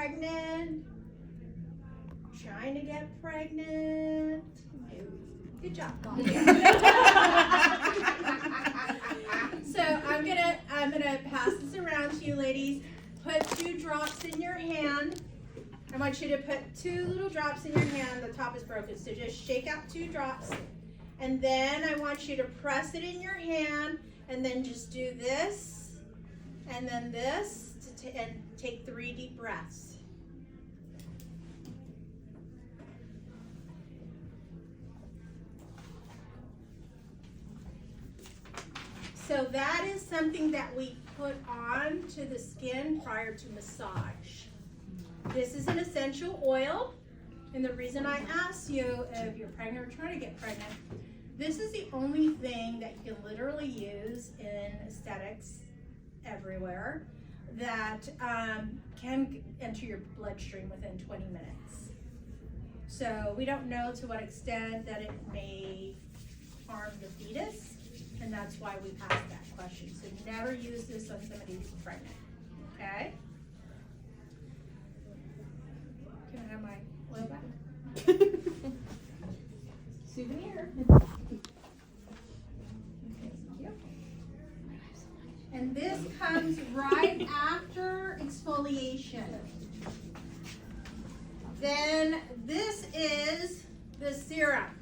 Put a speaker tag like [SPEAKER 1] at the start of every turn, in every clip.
[SPEAKER 1] pregnant? Trying to get pregnant? No. Good job, Mom. So I'm gonna pass this around to you ladies. Put 2 drops in your hand. I want you to put 2 little drops in your hand. The top is broken, so just shake out 2 drops. And then I want you to press it in your hand, and then just do this, and then this, and take 3 deep breaths. So that is something that we put on to the skin prior to massage. This is an essential oil, and the reason I asked you if you're pregnant or trying to get pregnant, this is the only thing that you can literally use in aesthetics everywhere that can enter your bloodstream within 20 minutes. So we don't know to what extent that it may harm the fetus, and that's why we asked that question. So never use this on somebody who's pregnant, okay? Can I have my oil back? Souvenir. And this comes right after exfoliation. Then this is the serum.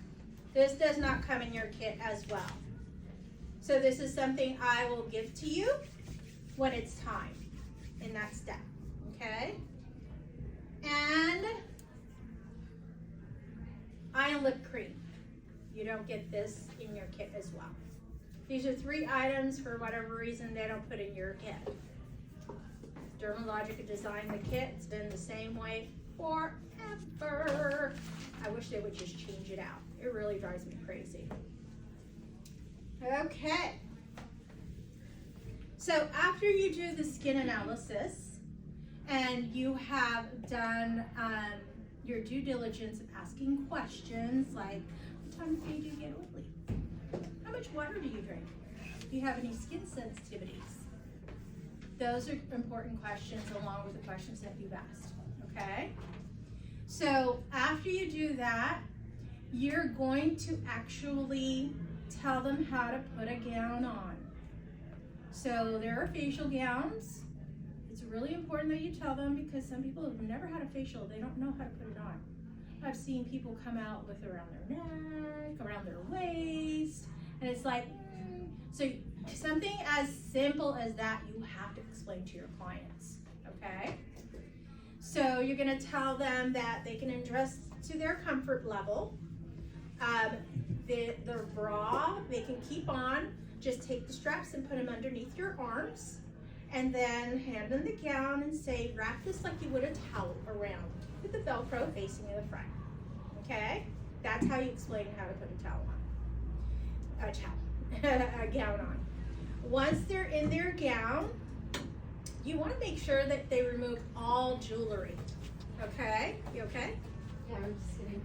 [SPEAKER 1] This does not come in your kit as well. So this is something I will give to you when it's time in that step, okay? And eye and lip cream. You don't get this in your kit as well. These are 3 items for whatever reason they don't put in your kit. Dermalogica designed the kit. It's been the same way forever. I wish they would just change it out. It really drives me crazy. Okay. So after you do the skin analysis and you have done your due diligence of asking questions like, what time of day do you get oily? How much water do you drink? Do you have any skin sensitivities? Those are important questions along with the questions that you've asked, okay? So after you do that, you're going to actually tell them how to put a gown on. So there are facial gowns. It's really important that you tell them because some people have never had a facial, they don't know how to put it on. I've seen people come out with around their neck, around their waist, and it's like, so something as simple as that you have to explain to your clients, okay? So you're gonna tell them that they can dress to their comfort level. Their bra, they can keep on, just take the straps and put them underneath your arms, and then hand them the gown and say, wrap this like you would a towel around with the Velcro facing in the front, okay? That's how you explain how to put a gown on. Once they're in their gown, you want to make sure that they remove all jewelry, okay? You okay?
[SPEAKER 2] Yeah, I'm just sitting.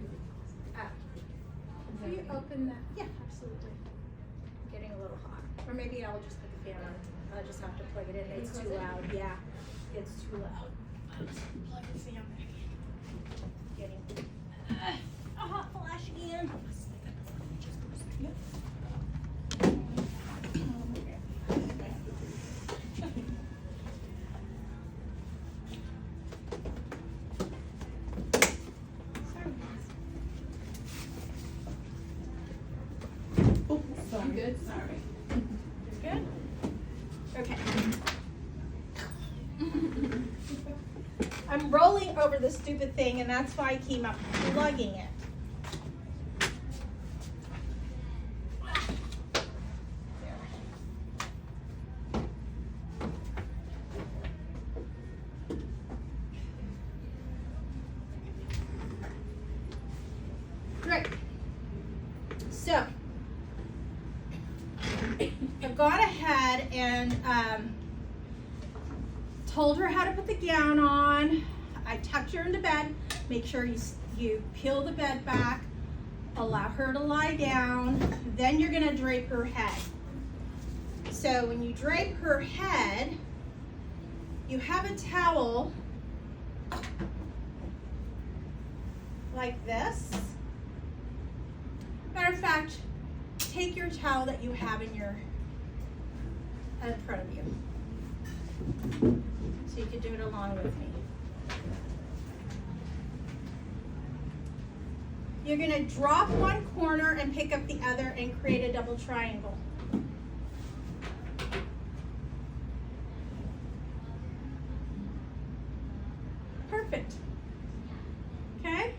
[SPEAKER 1] Will you open that? Yeah, absolutely. Getting a little hot. Or maybe I'll just put the fan on. I'll just have to plug it in. It's too loud. Yeah, it's too loud. I'll just plug the fan back in. Getting a hot flash again. Yep.
[SPEAKER 2] I'm good, sorry.
[SPEAKER 1] You're good? Okay. I'm rolling over the stupid thing, and that's why I keep up plugging it. Great. So, I've gone ahead and told her how to put the gown on. I tucked her into bed. Make sure you peel the bed back, allow her to lie down. Then you're gonna drape her head. So when you drape her head, you have a towel like this. Matter of fact, take your towel that you have in front of you. So you can do it along with me. You're gonna drop one corner and pick up the other and create a double triangle. Perfect. Okay?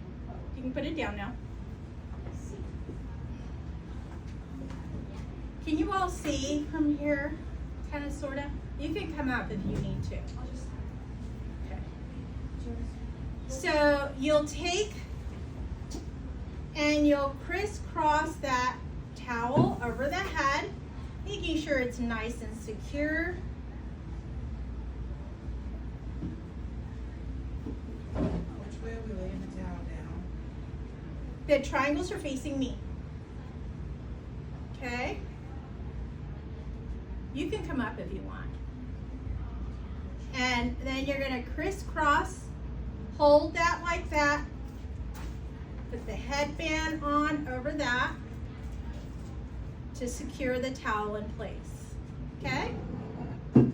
[SPEAKER 1] You can put it down now. Can you all see from here? Kind of, sort of? You can come up if you need to. Okay. So you'll take and you'll crisscross that towel over the head, making sure it's nice and secure.
[SPEAKER 3] Which way are we laying the towel down?
[SPEAKER 1] The triangles are facing me. Okay? You can come up if you want. And then you're gonna crisscross, hold that like that, put the headband on over that to secure the towel in place. Okay? All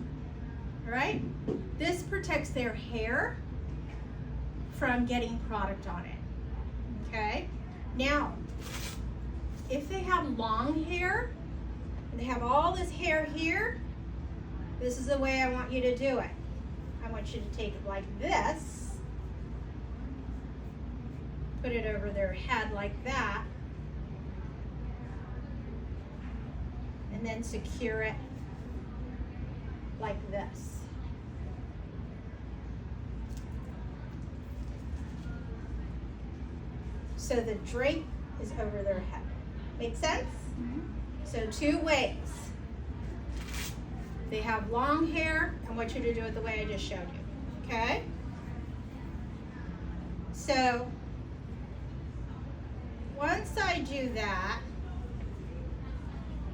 [SPEAKER 1] right? This protects their hair from getting product on it. Okay? Now, if they have long hair, and they have all this hair here, this is the way I want you to do it. I want you to take it like this, put it over their head like that, and then secure it like this. So the drape is over their head. Make sense? So 2 ways. They have long hair. I want you to do it the way I just showed you. Okay? So once I do that,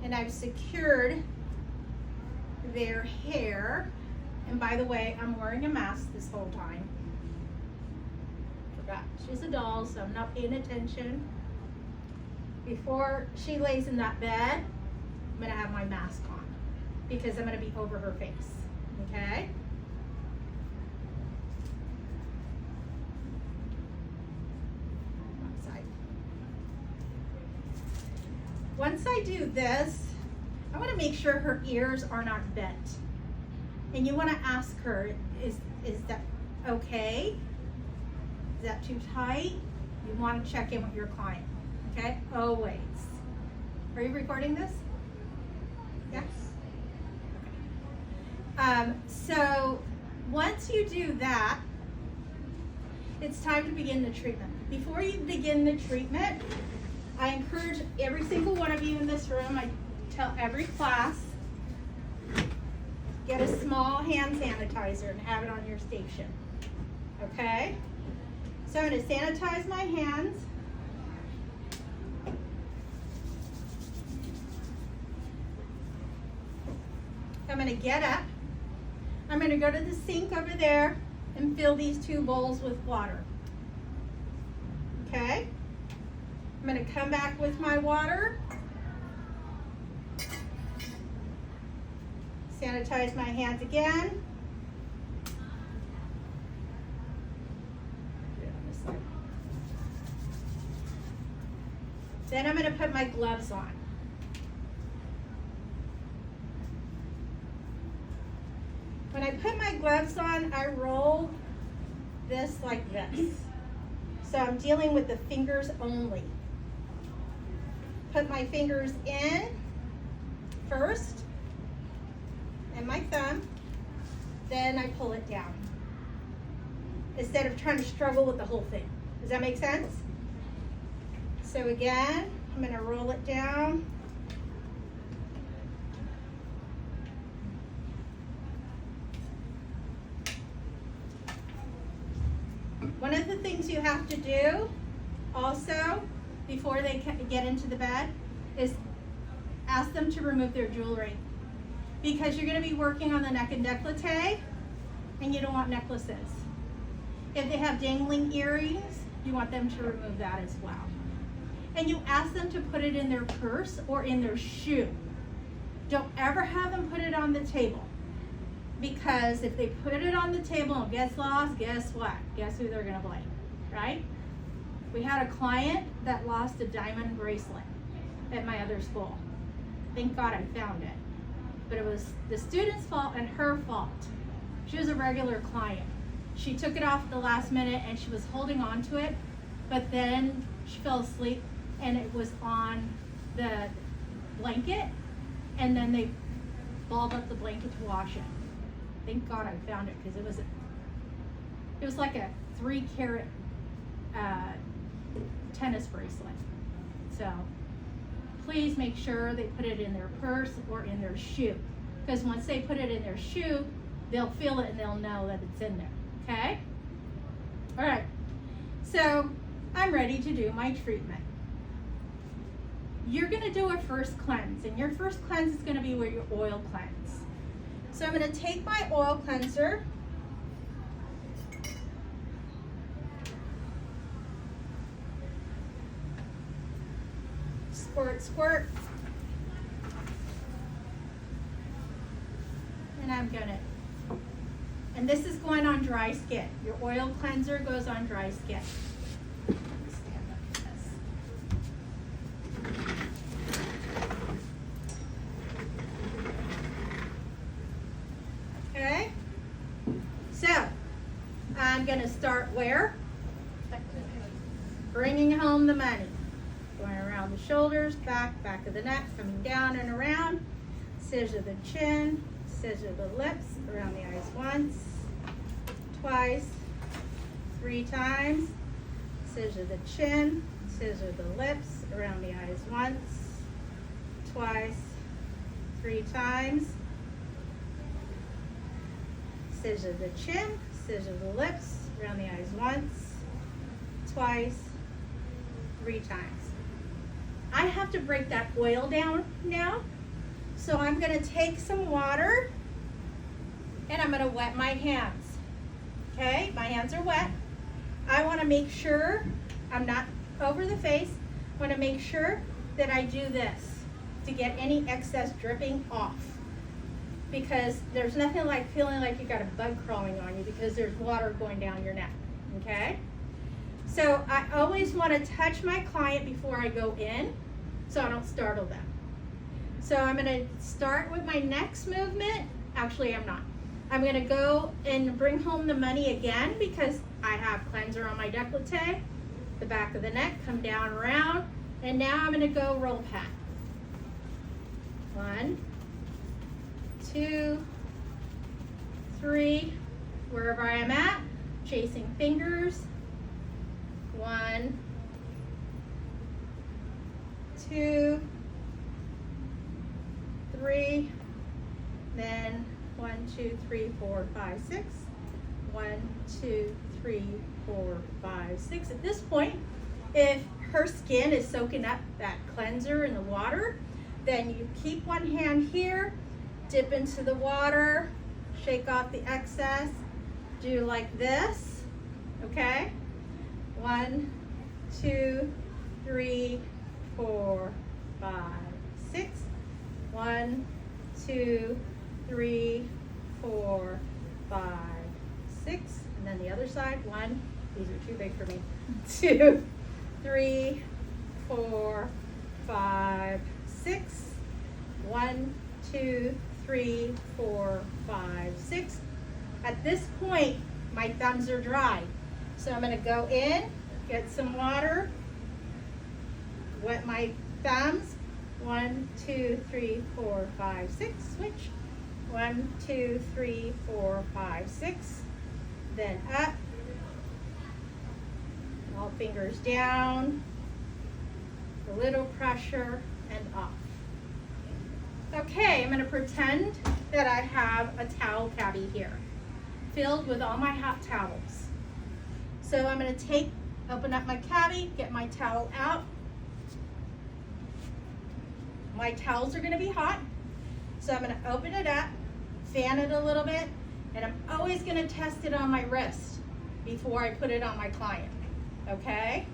[SPEAKER 1] and I've secured their hair, and by the way, I'm wearing a mask this whole time. Forgot, she's a doll, so I'm not paying attention. Before she lays in that bed, I'm gonna have my mask on because I'm gonna be over her face, okay? Outside. Once I do this, I wanna make sure her ears are not bent. And you wanna ask her, is that okay? Is that too tight? You wanna check in with your client. Okay, always. Are you recording this? Yes. Okay. So once you do that, it's time to begin the treatment. Before you begin the treatment, I encourage every single one of you in this room, I tell every class, get a small hand sanitizer and have it on your station. Okay? So I'm going to sanitize my hands. I'm going to get up. I'm going to go to the sink over there and fill these 2 bowls with water. Okay? I'm going to come back with my water. Sanitize my hands again. Then I'm going to put my gloves on. When I put my gloves on, I roll this like this. So I'm dealing with the fingers only. Put my fingers in first, and my thumb, then I pull it down. Instead of trying to struggle with the whole thing. Does that make sense? So again, I'm going to roll it down. One of the things you have to do also before they get into the bed is ask them to remove their jewelry, because you're going to be working on the neck and décolleté and you don't want necklaces. If they have dangling earrings, you want them to remove that as well. And you ask them to put it in their purse or in their shoe. Don't ever have them put it on the table. Because if they put it on the table and gets lost, guess what? Guess who they're gonna blame, right? We had a client that lost a diamond bracelet at my other school. Thank God I found it. But it was the student's fault and her fault. She was a regular client. She took it off at the last minute and she was holding on to it, but then she fell asleep and it was on the blanket, and then they balled up the blanket to wash it. Thank God I found it, because it was like a 3-carat tennis bracelet. So please make sure they put it in their purse or in their shoe, because once they put it in their shoe, they'll feel it and they'll know that it's in there. Okay? All right. So I'm ready to do my treatment. You're going to do a first cleanse, and your first cleanse is going to be with your oil cleanse. So I'm going to take my oil cleanser, squirt, squirt, and and this is going on dry skin. Your oil cleanser goes on dry skin. Stand up for this. Okay, so I'm going to start where? Bringing home the money. Going around the shoulders, back of the neck, coming down and around. Scissor the chin, scissor the lips, around the eyes once, twice, 3 times. Scissor the chin, scissor the lips, around the eyes once, twice, 3 times. Scissor the chin, scissor the lips, around the eyes once, twice, 3 times. I have to break that oil down now. So I'm going to take some water and I'm going to wet my hands. Okay, my hands are wet. I want to make sure I'm not over the face. I want to make sure that I do this to get any excess dripping off. Because there's nothing like feeling like you got a bug crawling on you because there's water going down your neck, okay? So I always want to touch my client before I go in so I don't startle them. So I'm going to start with my next movement. Actually, I'm not. I'm going to go and bring home the money again because I have cleanser on my décolleté, the back of the neck, come down around, and now I'm going to go roll pat. 1, 2, 3, wherever I am at, chasing fingers. 1, 2, 3, then 1, 2, 3, 4, 5, 6. 1, 2, 3, 4, 5, 6. At this point, if her skin is soaking up that cleanser in the water, then you keep one hand here, dip into the water, shake off the excess, do like this, okay? 1, 2, 3, 4, 5, 6. 1, 2, 3, 4, 5, 6. And then the other side. 1, these are too big for me. 2, 3, 4, 5, 6. 1, 2, 3, 4, 5, 6. At this point, my thumbs are dry. So I'm going to go in, get some water, wet my thumbs. 1, 2, 3, 4, 5, 6. Switch. 1, 2, 3, 4, 5, 6. Then up. All fingers down. A little pressure and off. Okay, I'm going to pretend that I have a towel caddy here filled with all my hot towels. So I'm going to open up my caddy, get my towel out. My towels are going to be hot, so I'm going to open it up, fan it a little bit, and I'm always going to test it on my wrist before I put it on my client, okay?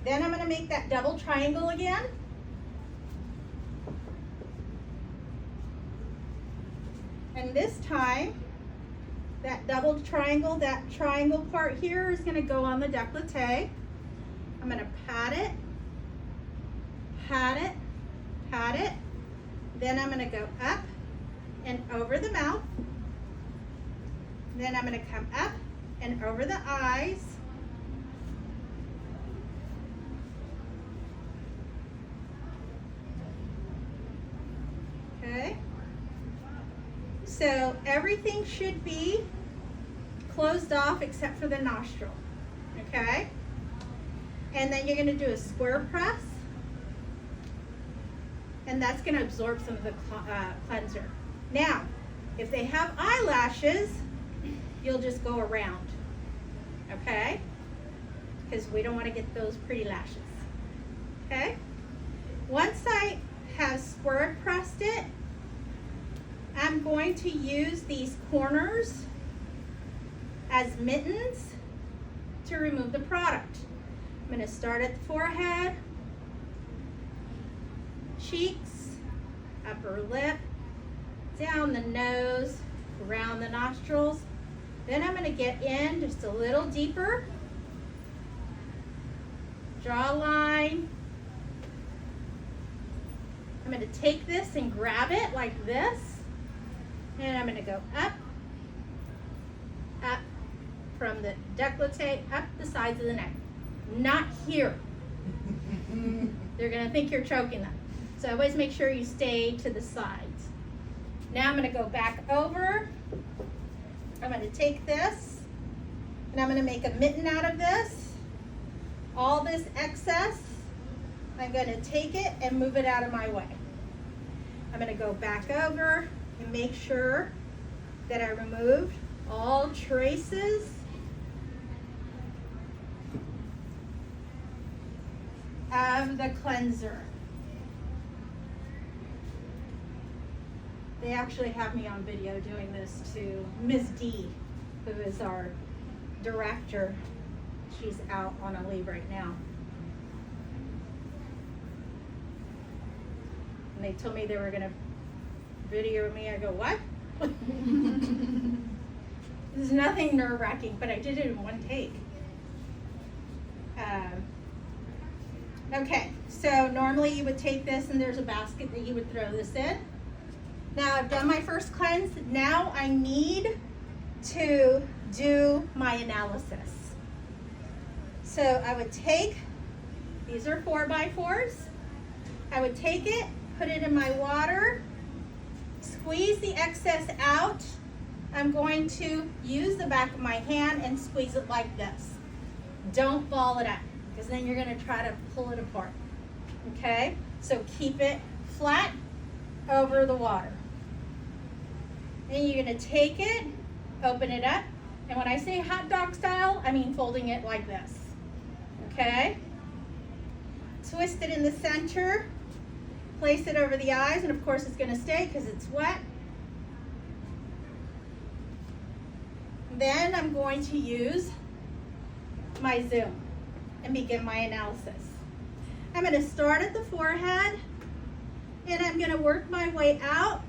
[SPEAKER 1] Then I'm gonna make that double triangle again. And this time, that double triangle, that triangle part here is gonna go on the décolleté. I'm gonna pat it, pat it, pat it. Then I'm gonna go up and over the mouth. Then I'm gonna come up and over the eyes. Okay. So everything should be closed off except for the nostril. Okay. And then you're gonna do a square press. And that's gonna absorb some of the cleanser. Now, if they have eyelashes, you'll just go around, okay? Because we don't want to get those pretty lashes, okay? Once I have square pressed it, I'm going to use these corners as mittens to remove the product. I'm going to start at the forehead, cheeks, upper lip, down the nose, around the nostrils. Then I'm going to get in just a little deeper. Draw a line. I'm going to take this and grab it like this. And I'm going to go up, up from the décolleté, up the sides of the neck. Not here. They're going to think you're choking them. So always make sure you stay to the sides. Now I'm going to go back over. I'm going to take this and I'm going to make a mitten out of this. All this excess, I'm going to take it and move it out of my way. I'm going to go back over and make sure that I removed all traces of the cleanser. They actually have me on video doing this to Ms. D, who is our director. She's out on a leave right now. And they told me they were gonna video me. I go, what? There's nothing nerve-wracking, but I did it in one take. Okay, so normally you would take this and there's a basket that you would throw this in. Now I've done my first cleanse. Now I need to do my analysis. So I would take, these are 4x4s. I would take it, put it in my water, squeeze the excess out. I'm going to use the back of my hand and squeeze it like this. Don't ball it up, because then you're going to try to pull it apart. Okay? So keep it flat over the water. Then you're going to take it, open it up, and when I say hot dog style, I mean folding it like this. Okay? Twist it in the center, place it over the eyes, and of course it's going to stay because it's wet. Then I'm going to use my zoom and begin my analysis. I'm going to start at the forehead and I'm going to work my way out,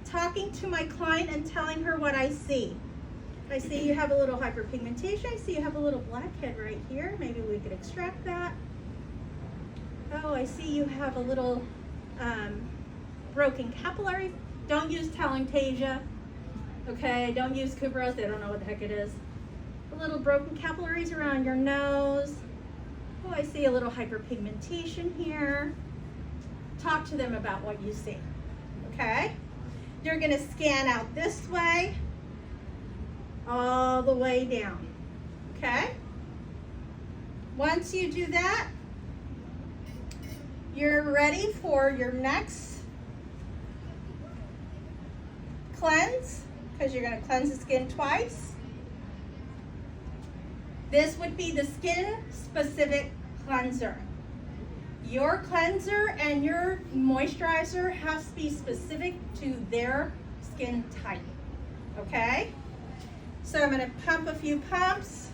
[SPEAKER 1] talking to my client and telling her what I see. I see you have a little hyperpigmentation. I see you have a little blackhead right here. Maybe we could extract that. Oh, I see you have a little broken capillary. Don't use telangiectasia. Okay, don't use Kubri's. They don't know what the heck it is. A little broken capillaries around your nose. Oh, I see a little hyperpigmentation here. Talk to them about what you see. Okay? You're going to scan out this way, all the way down. Okay? Once you do that, you're ready for your next cleanse, because you're going to cleanse the skin twice. This would be the skin-specific cleanser. Your cleanser and your moisturizer has to be specific to their skin type. Okay? So I'm going to pump a few pumps.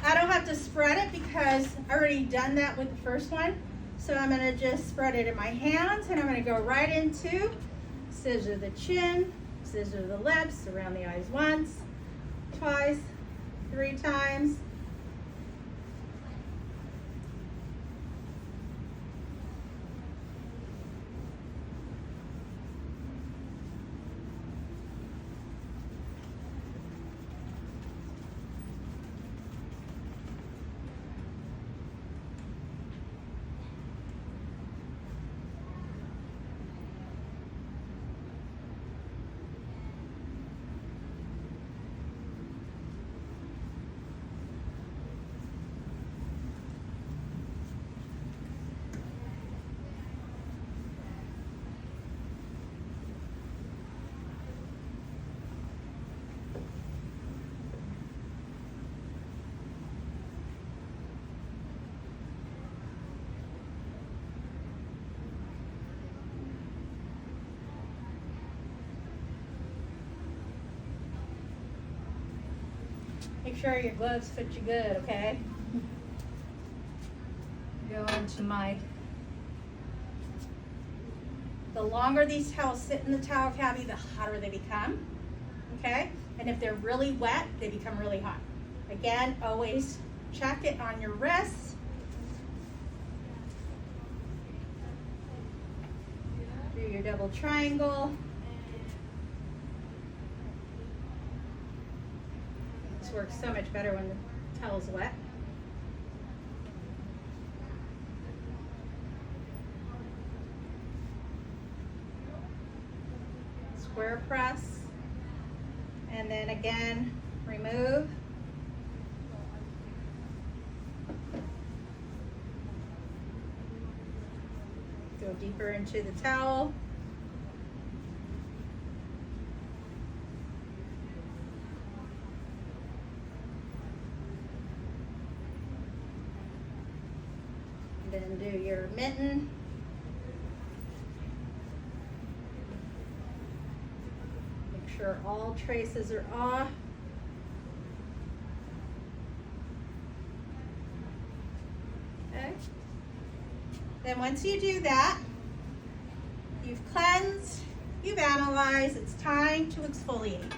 [SPEAKER 1] I don't have to spread it because I already done that with the first one. So I'm gonna just spread it in my hands and I'm gonna go right into scissor the chin, scissor the lips, around the eyes once, twice, 3 times. Make sure your gloves fit you good, okay? Go into the longer these towels sit in the towel cavity, the hotter they become, okay? And if they're really wet, they become really hot. Again, always check it on your wrists. Do your double triangle. This works so much better when the towel's wet. Square press, and then again, remove. Go deeper into the towel. Then do your mitten. Make sure all traces are off. Okay. Then once you do that, you've cleansed, you've analyzed, it's time to exfoliate.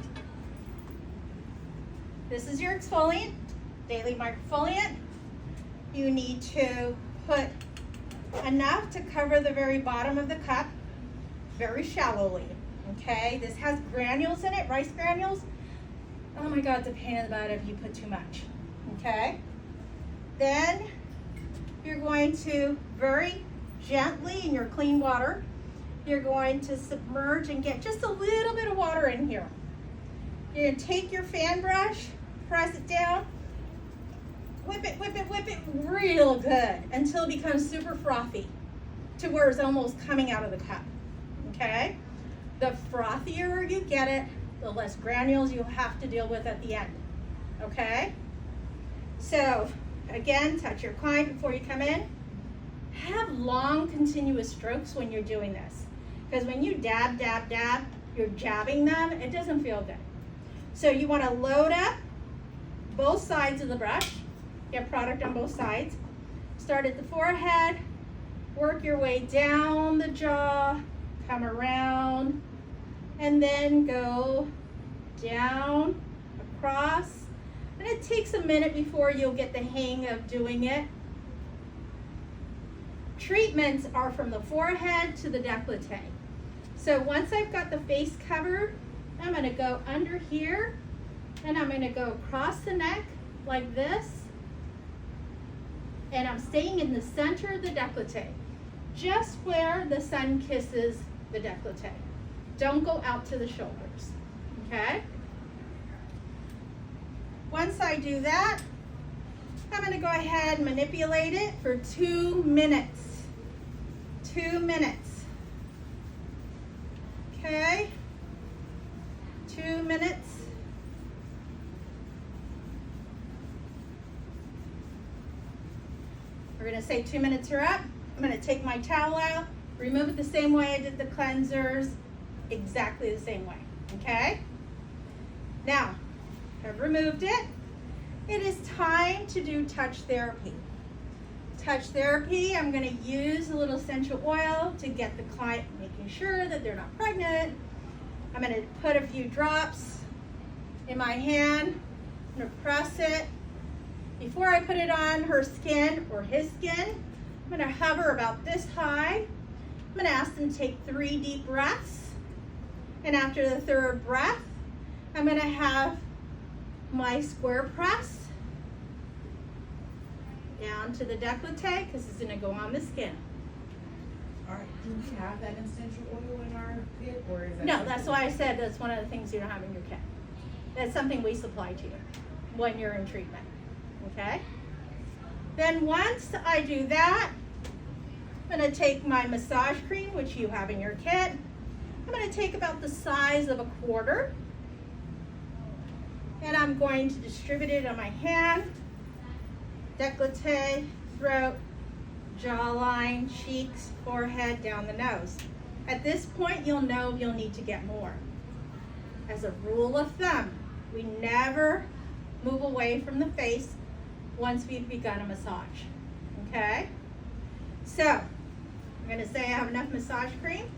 [SPEAKER 1] This is your exfoliant, Daily Microfoliant. You need to put enough to cover the very bottom of the cup, very shallowly, okay? This has granules in it, rice granules. Oh my God, it's a pain in the butt if you put too much, okay? Then you're going to very gently in your clean water, you're going to submerge and get just a little bit of water in here. You're gonna take your fan brush, press it down, whip it real good until it becomes super frothy to where it's almost coming out of the cup, okay? The frothier you get it, the less granules you'll have to deal with at the end, okay? So, again, touch your client before you come in. Have long, continuous strokes when you're doing this. Because when you dab, dab, dab, you're jabbing them, it doesn't feel good. So you want to load up both sides of the brush, get product on both sides. Start at the forehead, work your way down the jaw, come around, and then go down, across. And it takes a minute before you'll get the hang of doing it. Treatments are from the forehead to the décolleté. So once I've got the face covered, I'm going to go under here and I'm going to go across the neck like this. And I'm staying in the center of the décolleté, just where the sun kisses the décolleté. Don't go out to the shoulders, okay? Once I do that, I'm going to go ahead and manipulate it for 2 minutes. 2 minutes. Okay? 2 minutes. We're going to say 2 minutes are up. I'm going to take my towel out, remove it the same way I did the cleansers, exactly the same way. Okay? Now, I've removed it. it is time to do touch therapy. Touch therapy, I'm gonna use a little essential oil to get the client making sure that they're not pregnant. I'm gonna put a few drops in my hand. I'm gonna press it. Before I put it on her skin or his skin, I'm gonna hover about this high. I'm gonna ask them to take 3 deep breaths. And after the 3rd breath, I'm gonna have my square press down to the décolleté because it's gonna go on the skin.
[SPEAKER 3] All right, do we have that essential oil in our kit, or is that?
[SPEAKER 1] No, that's why I said that's one of the things you don't have in your kit. That's something we supply to you when you're in treatment, okay? Then once I do that, I'm gonna take my massage cream, which you have in your kit. I'm gonna take about the size of a quarter, and I'm going to distribute it on my hand, décolleté, throat, jawline, cheeks, forehead, down the nose. At this point, you'll know you'll need to get more. As a rule of thumb, we never move away from the face once we've begun a massage, okay? So, I'm gonna say I have enough massage cream.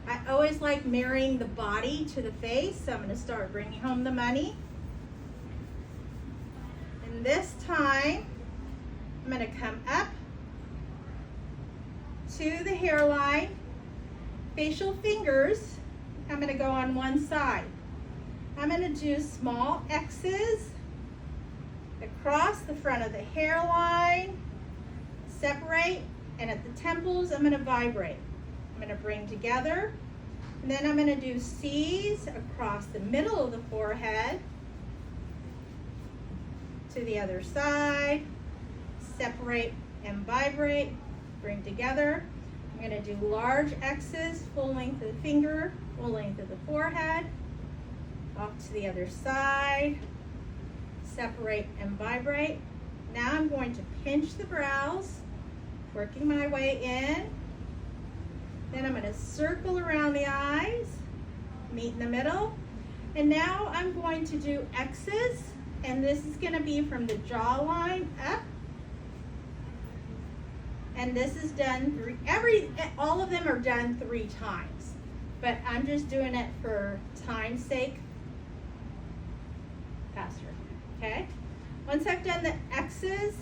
[SPEAKER 1] I always like marrying the body to the face, so I'm gonna start bringing home the money. And this time, I'm gonna come up to the hairline, facial fingers, I'm gonna go on one side. I'm gonna do small X's across the front of the hairline, separate, and at the temples, I'm gonna vibrate. I'm gonna bring together, and then I'm gonna do C's across the middle of the forehead to the other side, separate and vibrate, bring together. I'm gonna do large X's, full length of the finger, full length of the forehead, off to the other side, separate and vibrate. Now I'm going to pinch the brows, working my way in. Then I'm gonna circle around the eyes, meet in the middle. And now I'm going to do X's, and this is gonna be from the jawline up. And this is done all of them are done 3 times, but I'm just doing it for time's sake, faster, okay? Once I've done the X's,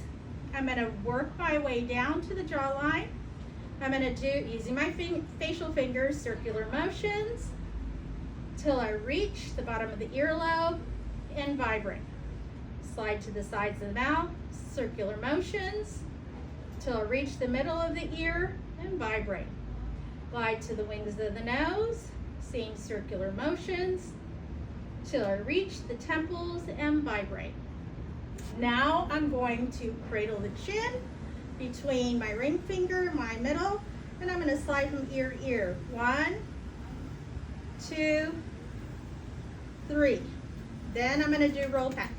[SPEAKER 1] I'm gonna work my way down to the jawline. I'm gonna do, using my facial fingers, circular motions, till I reach the bottom of the earlobe and vibrate. Slide to the sides of the mouth, circular motions, till I reach the middle of the ear and vibrate. Glide to the wings of the nose, same circular motions, till I reach the temples and vibrate. Now I'm going to cradle the chin between my ring finger, my middle, and I'm gonna slide from ear to ear. 1, 2, 3. Then I'm gonna do roll pat.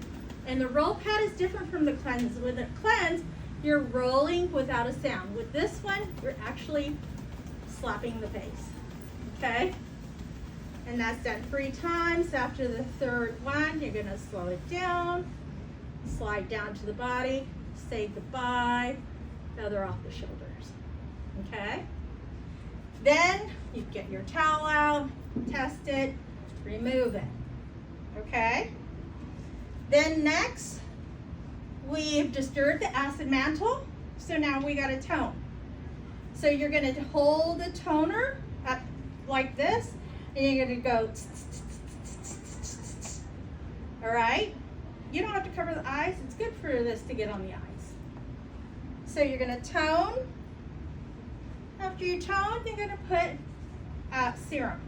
[SPEAKER 1] And the roll pat is different from the cleanse. With the cleanse, you're rolling without a sound. With this one, you're actually slapping the face, okay? And that's done 3 times. After the 3rd one, you're gonna slow it down, slide down to the body, say goodbye, feather off the shoulders, okay? Then you get your towel out, test it, remove it, okay? Then next, we've disturbed the acid mantle, so now we got a tone. So you're gonna hold the toner up like this, and you're gonna go, all right? You don't have to cover the eyes. It's good for this to get on the eyes. So you're gonna tone. After you tone, you're gonna put serum.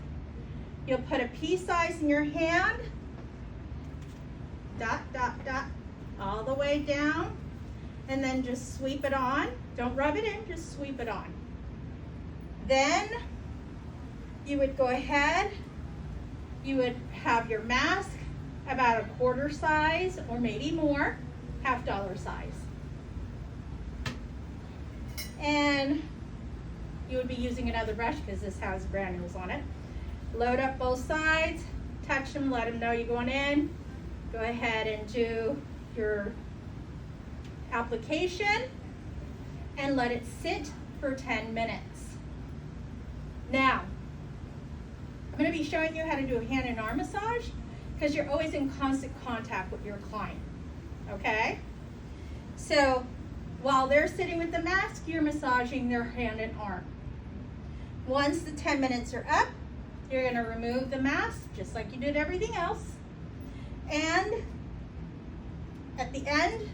[SPEAKER 1] You'll put a pea size in your hand, dot, dot, dot, all the way down, and then just sweep it on. Don't rub it in, just sweep it on. Then you would go ahead, you would have your mask about a quarter size or maybe more, $half size. And you would be using another brush because this has granules on it. Load up both sides, touch them, let them know you're going in. Go ahead and do your application and let it sit for 10 minutes. Now, I'm going to be showing you how to do a hand and arm massage because you're always in constant contact with your client, okay? So while they're sitting with the mask, you're massaging their hand and arm. Once the 10 minutes are up, you're going to remove the mask just like you did everything else. And at the end,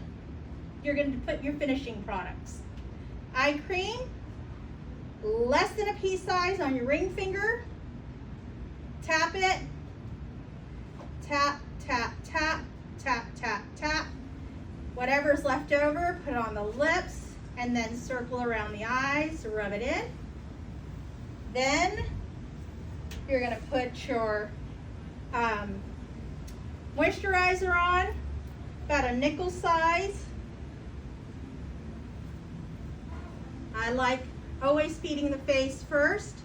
[SPEAKER 1] you're going to put your finishing products. Eye cream, less than a pea size on your ring finger. Tap it. Tap, tap, tap, tap, tap, tap. Whatever's left over, put on the lips and then circle around the eyes, rub it in. Then you're going to put your moisturizer on, about a nickel size. I like always feeding the face first.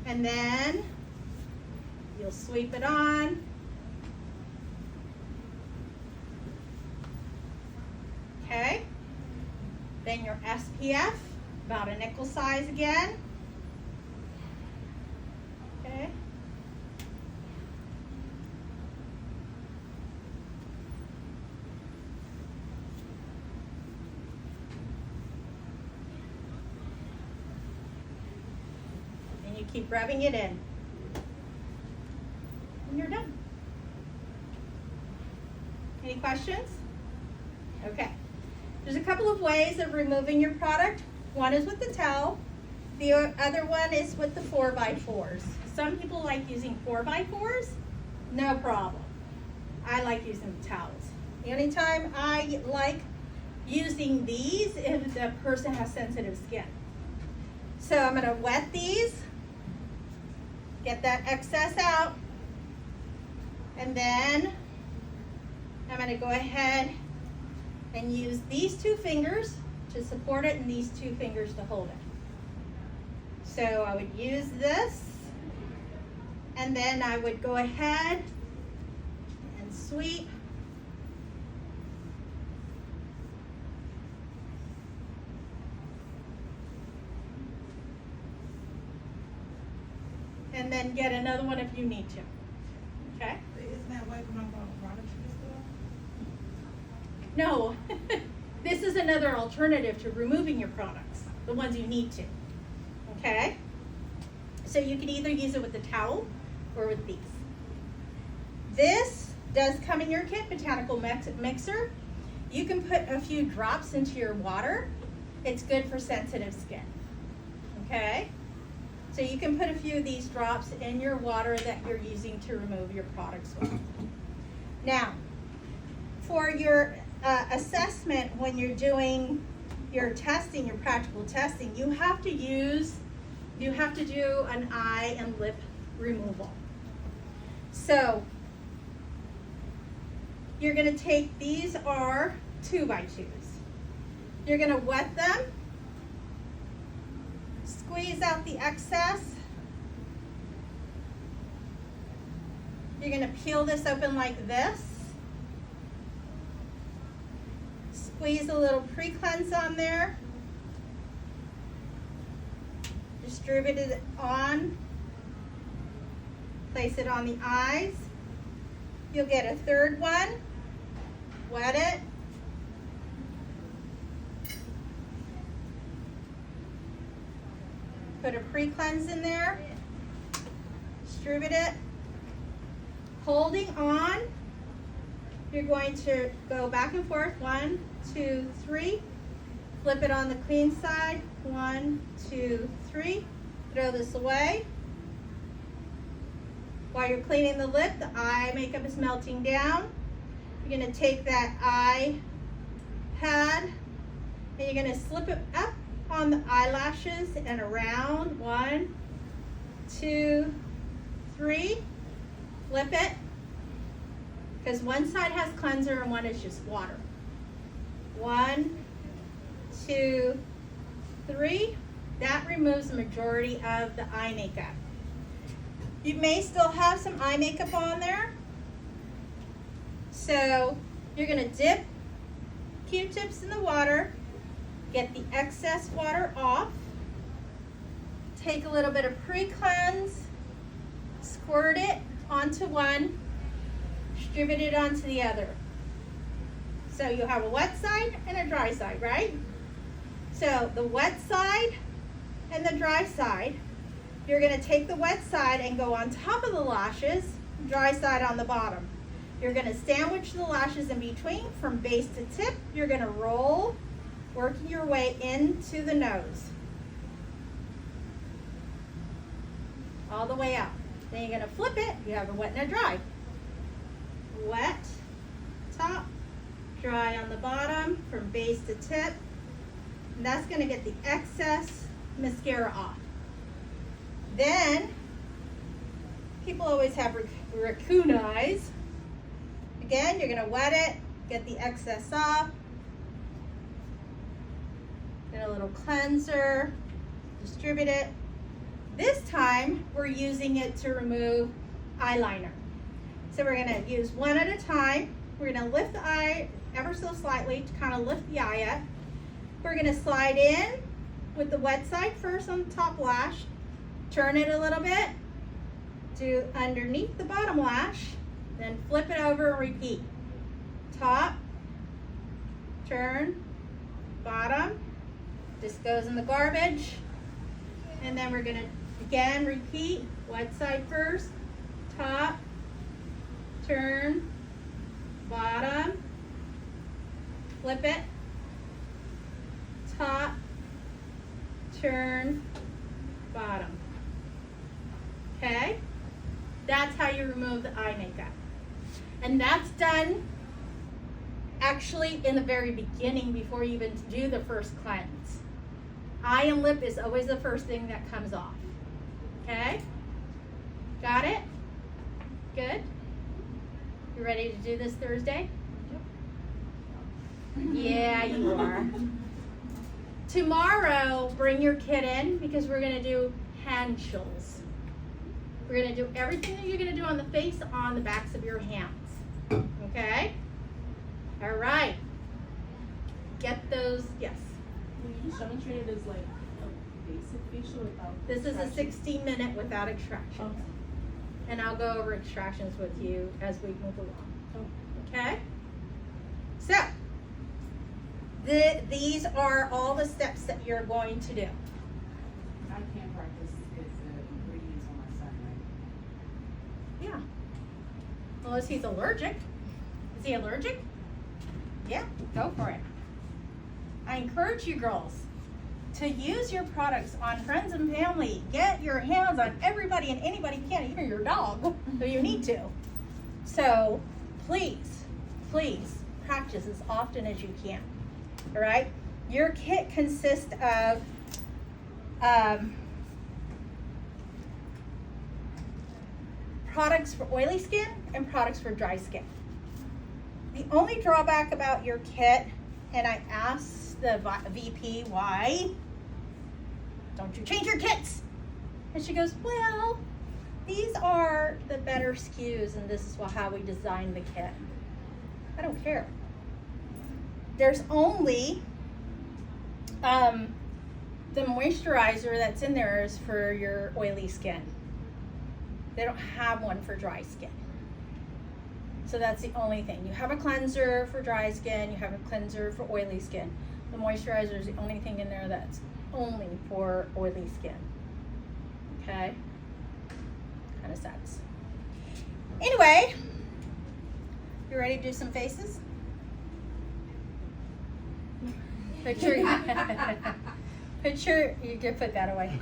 [SPEAKER 1] And then you'll sweep it on. Okay. Then your SPF, about a nickel size again. Okay. And you keep rubbing it in. And you're done. Any questions? Okay. There's a couple of ways of removing your product. One is with the towel. The other one is with the 4x4s. Some people like using 4x4s. No problem. I like using the towels. The only time I like using these if the person has sensitive skin. So I'm going to wet these, get that excess out, and then I'm going to go ahead and use these 2 fingers to support it and these 2 fingers to hold it. So I would use this, and then I would go ahead and sweep. And then get another one if you need to. Okay?
[SPEAKER 3] Isn't that wiping off all the products you still?
[SPEAKER 1] No, this is another alternative to removing your products, the ones you need to, okay? So you can either use it with the towel or with these. This does come in your kit, botanical mixer. You can put a few drops into your water. It's good for sensitive skin, okay? So you can put a few of these drops in your water that you're using to remove your products with. Now, for your assessment, when you're doing your testing, your practical testing, you have to do an eye and lip removal. So you're going to take, these are 2x2s. You're going to wet them, squeeze out the excess. You're going to peel this open like this. Squeeze a little pre-cleanse on there. Distribute it on. Place it on the eyes. You'll get a third one. Wet it. Put a pre-cleanse in there. Distribute it. Holding on. You're going to go back and forth, 1, 2, 3. Flip it on the clean side, 1, 2, 3. Throw this away. While you're cleaning the lip, the eye makeup is melting down. You're going to take that eye pad and you're going to slip it up on the eyelashes and around, 1, 2, 3. Flip it. Because one side has cleanser and one is just water. 1, 2, 3. That removes the majority of the eye makeup. You may still have some eye makeup on there. So You're gonna dip Q-tips in the water, get the excess water off, take a little bit of pre-cleanse, squirt it onto one, distribute it onto the other. So you have a wet side and a dry side, right? So the wet side and the dry side, you're gonna take the wet side and go on top of the lashes, dry side on the bottom. You're gonna sandwich the lashes in between from base to tip. You're gonna roll, working your way into the nose. All the way out. Then you're gonna flip it, you have a wet and a dry. Wet, top, dry on the bottom from base to tip. And that's gonna get the excess mascara off. Then, people always have raccoon eyes. Again, you're gonna wet it, get the excess off. Get a little cleanser, distribute it. This time, we're using it to remove eyeliner. So we're gonna use one at a time. We're gonna lift the eye ever so slightly to kind of lift the eye up. We're gonna slide in with the wet side first on the top lash, turn it a little bit, do underneath the bottom lash, then flip it over and repeat. Top, turn, bottom, this goes in the garbage, and then we're gonna again repeat, wet side first, top, turn, bottom, flip it, top, turn, bottom. Okay? That's how you remove the eye makeup. And that's done actually in the very beginning before you even do the first cleanse. Eye and lip is always the first thing that comes off. Okay? Got it? Good? You ready to do this Thursday? Yeah, you are. Tomorrow, bring your kid in because we're gonna do hand chills. We're gonna do everything that you're gonna do on the face on the backs of your hands. Okay? All right. Get those, yes.
[SPEAKER 4] Will you demonstrate it as like a basic facial without
[SPEAKER 1] This is a
[SPEAKER 4] extraction?
[SPEAKER 1] 60-minute without extractions.
[SPEAKER 4] Okay.
[SPEAKER 1] And I'll go over extractions with you as we move along. Okay? So, these are all the steps that you're going to do.
[SPEAKER 3] I can't practice because the ingredients on my son, right?
[SPEAKER 1] Yeah. Unless he's allergic. Is he allergic? Yeah, go for it. I encourage you girls to use your products on friends and family. Get your hands on everybody and anybody you can, even your dog, if you need to. So please, please practice as often as you can. All right? Your kit consists of products for oily skin and products for dry skin. The only drawback about your kit, and I asked the VP why don't you change your kits? And she goes, well, these are the better SKUs and this is how we designed the kit. I don't care. There's only the moisturizer that's in there is for your oily skin. They don't have one for dry skin. So that's the only thing. You have a cleanser for dry skin, you have a cleanser for oily skin. The moisturizer is the only thing in there that's only for oily skin. Okay? Kind of sucks. Anyway, you ready to do some faces? Put your, you can put that away.